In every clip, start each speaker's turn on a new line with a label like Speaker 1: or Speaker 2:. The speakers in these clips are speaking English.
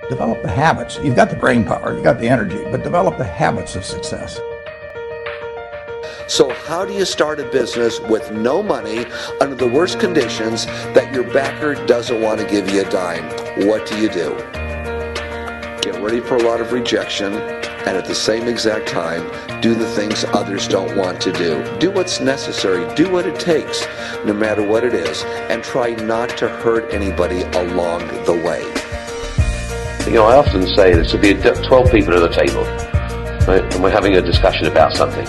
Speaker 1: Develop the habits. You've got the brain power, you've got the energy, but develop the habits of success.
Speaker 2: So how do you start a business with no money under the worst conditions that your backer doesn't want to give you a dime? What do? Get ready for a lot of rejection, and at the same exact time, do the things others don't want to do. Do what's necessary. Do what it takes, no matter what it is, and try not to hurt anybody along the way.
Speaker 3: You know, I often say there should be 12 people at a table, right? And we're having a discussion about something.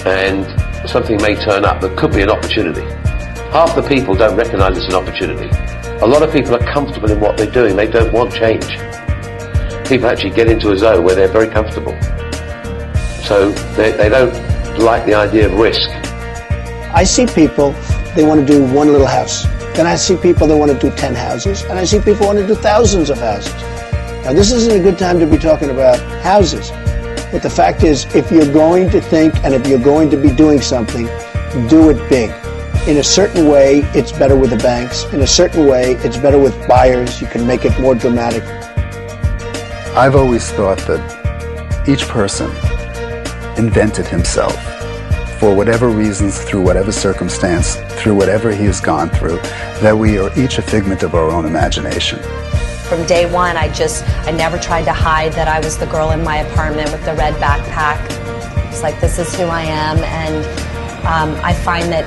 Speaker 3: And something may turn up that could be an opportunity. Half the people don't recognize it's an opportunity. A lot of people are comfortable in what they're doing. They don't want change. People actually get into a zone where they're very comfortable. So they don't like the idea of risk.
Speaker 4: I see people, they want to do one little house. Then I see people that want to do 10 houses. And I see people want to do thousands of houses. Now, this isn't a good time to be talking about houses. But the fact is, if you're going to think and if you're going to be doing something, do it big. In a certain way, it's better with the banks. In a certain way, it's better with buyers. You can make it more dramatic.
Speaker 5: I've always thought that each person invented himself for whatever reasons, through whatever circumstance, through whatever he has gone through, that we are each a figment of our own imagination.
Speaker 6: From day one, I never tried to hide that I was the girl in my apartment with the red backpack. It's like, this is who I am, and I find that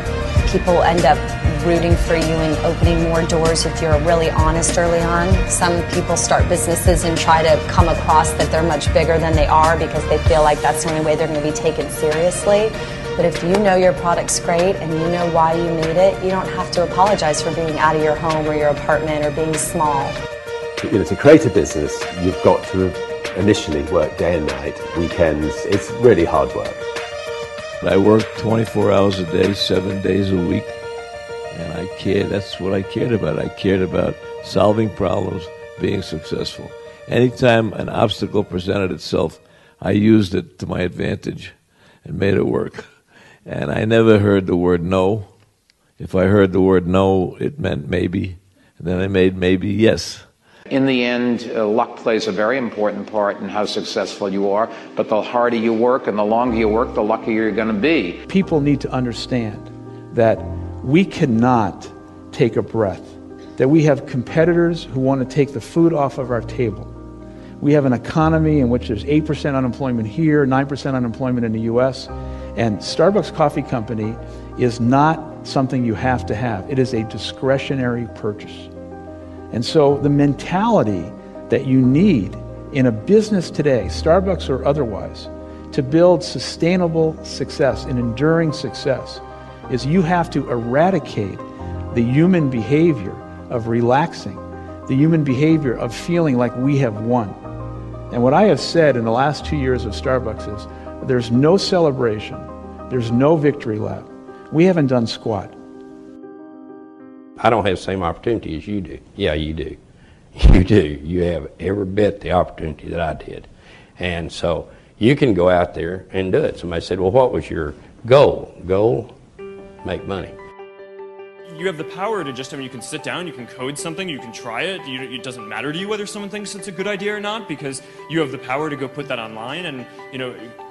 Speaker 6: people end up rooting for you and opening more doors if you're really honest early on. Some people start businesses and try to come across that they're much bigger than they are because they feel like that's the only way they're going to be taken seriously. But if you know your product's great and you know why you made it, you don't have to apologize for being out of your home or your apartment or being small.
Speaker 7: You know, to create a business, you've got to initially work day and night, weekends. It's really hard work.
Speaker 8: I work 24 hours a day, 7 days a week, and I cared. That's what I cared about. I cared about solving problems, being successful. Anytime an obstacle presented itself, I used it to my advantage and made it work. And I never heard the word no. If I heard the word no, it meant maybe. And then I made maybe yes.
Speaker 9: In the end, luck plays a very important part in how successful you are, but the harder you work and the longer you work, the luckier you're going to be.
Speaker 10: People need to understand that we cannot take a breath, that we have competitors who want to take the food off of our table. We have an economy in which there's 8% unemployment here, 9% unemployment in the US, and Starbucks Coffee Company is not something you have to have. It is a discretionary purchase. And so the mentality that you need in a business today, Starbucks or otherwise, to build sustainable success and enduring success is you have to eradicate the human behavior of relaxing, the human behavior of feeling like we have won. And what I have said in the last 2 years of Starbucks is there's no celebration, there's no victory lap. We haven't done squat.
Speaker 11: I don't have the same opportunity as you do. Yeah, you do. You do. You have every bit the opportunity that I did. And so you can go out there and do it. Somebody said, well, what was your goal? Goal? Make money.
Speaker 12: You have the power to just, you can sit down, you can code something, you can try it. It doesn't matter to you whether someone thinks it's a good idea or not, because you have the power to go put that online and,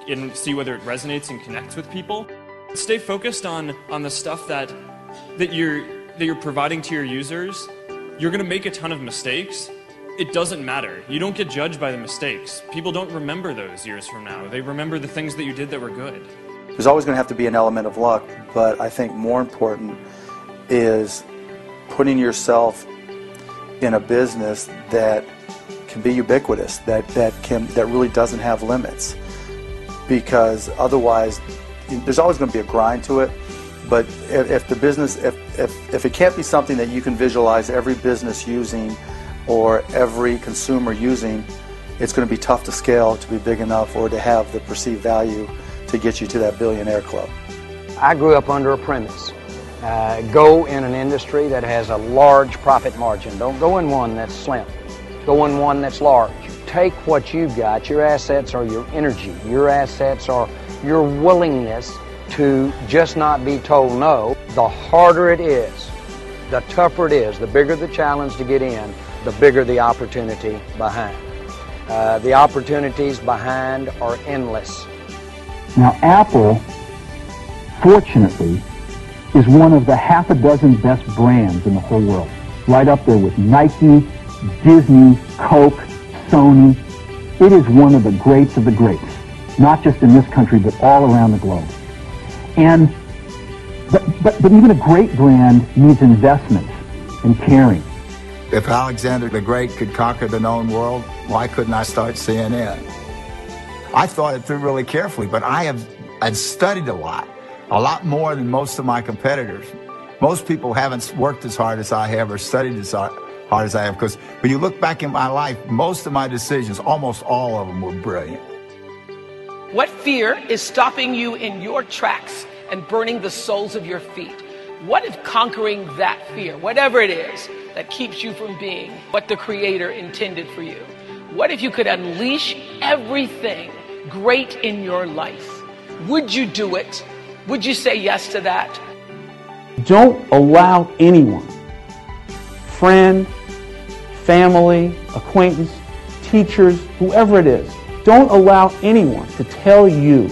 Speaker 12: and see whether it resonates and connects with people. Stay focused on the stuff that you're providing to your users. You're going to make a ton of mistakes. It doesn't matter. You don't get judged by the mistakes. People don't remember those years from now. They remember the things that you did that were good.
Speaker 13: There's always going to have to be an element of luck, but I think more important is putting yourself in a business that can be ubiquitous, that really doesn't have limits. Because otherwise, there's always going to be a grind to it. But if the business, if it can't be something that you can visualize every business using or every consumer using, it's going to be tough to scale to be big enough or to have the perceived value to get you to that billionaire club.
Speaker 14: I grew up under a premise. Go in an industry that has a large profit margin. Don't go in one that's slim. Go in one that's large. Take what you've got. Your assets are your energy. Your assets are your willingness to just not be told no. The harder it is, the tougher it is, the bigger the challenge to get in, the bigger the opportunity behind. The opportunities behind are endless.
Speaker 15: Now, Apple, fortunately, is one of the half a dozen best brands in the whole world. Right up there with Nike, Disney, Coke, Sony. It is one of the greats of the greats, not just in this country, but all around the globe. But even a great brand needs investment and caring.
Speaker 16: If Alexander the Great could conquer the known world, why couldn't I start CNN? I thought it through really carefully, but I'd studied a lot more than most of my competitors. Most people haven't worked as hard as I have or studied as hard as I have, because when you look back in my life, most of my decisions, almost all of them, were brilliant.
Speaker 17: What fear is stopping you in your tracks and burning the soles of your feet? What if conquering that fear, whatever it is, that keeps you from being what the Creator intended for you? What if you could unleash everything great in your life? Would you do it? Would you say yes to that?
Speaker 10: Don't allow anyone, friend, family, acquaintance, teachers, whoever it is, don't allow anyone to tell you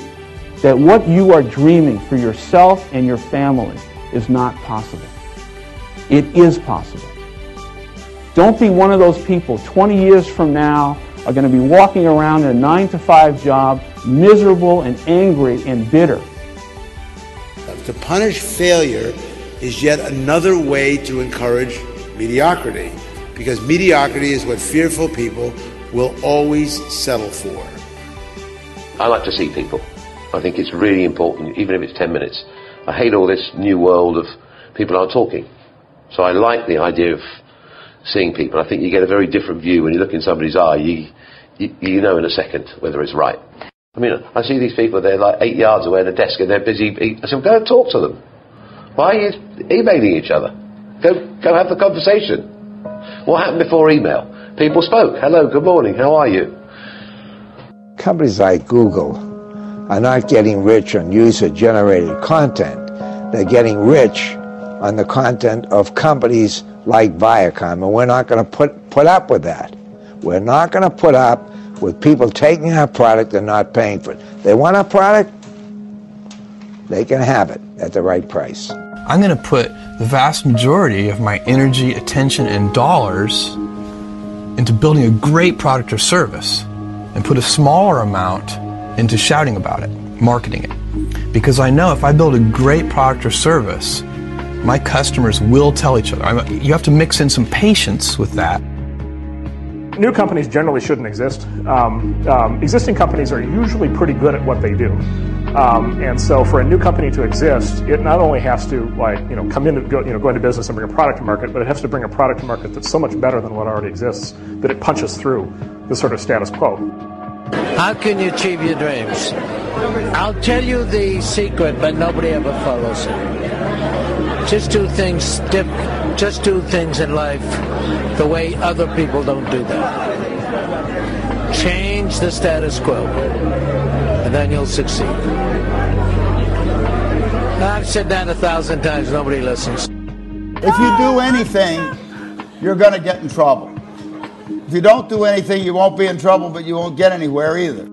Speaker 10: that what you are dreaming for yourself and your family is not possible. It is possible. Don't be one of those people 20 years from now are going to be walking around in a 9-to-5 job, miserable and angry and bitter.
Speaker 18: To punish failure is yet another way to encourage mediocrity, because mediocrity is what fearful people will always settle for.
Speaker 3: I like to see people. I think it's really important, even if it's 10 minutes. I hate all this new world of people aren't talking. So I like the idea of seeing people. I think you get a very different view when you look in somebody's eye. You know in a second whether it's right. I mean, I see these people, they're like 8 yards away at a desk and they're busy. I said, go and talk to them. Why are you emailing each other? Go have the conversation. What happened before email? People spoke. Hello, good morning, how are you?
Speaker 19: Companies like Google are not getting rich on user-generated content. They're getting rich on the content of companies like Viacom, and we're not going to put up with that. We're not going to put up with people taking our product and not paying for it. They want our product, they can have it at the right price.
Speaker 20: I'm going to put the vast majority of my energy, attention, and dollars into building a great product or service, and put a smaller amount into shouting about it, marketing it. Because I know if I build a great product or service, my customers will tell each other. You have to mix in some patience with that.
Speaker 21: New companies generally shouldn't exist. Existing companies are usually pretty good at what they do. And so for a new company to exist, it not only has to come in and go into business and bring a product to market, but it has to bring a product to market that's so much better than what already exists that it punches through the sort of status quo.
Speaker 22: How can you achieve your dreams? I'll tell you the secret, but nobody ever follows it. Just do things in life the way other people don't do them. Change the status quo, and then you'll succeed. I've said that 1,000 times, nobody listens.
Speaker 16: If you do anything, you're going to get in trouble. If you don't do anything, you won't be in trouble, but you won't get anywhere either.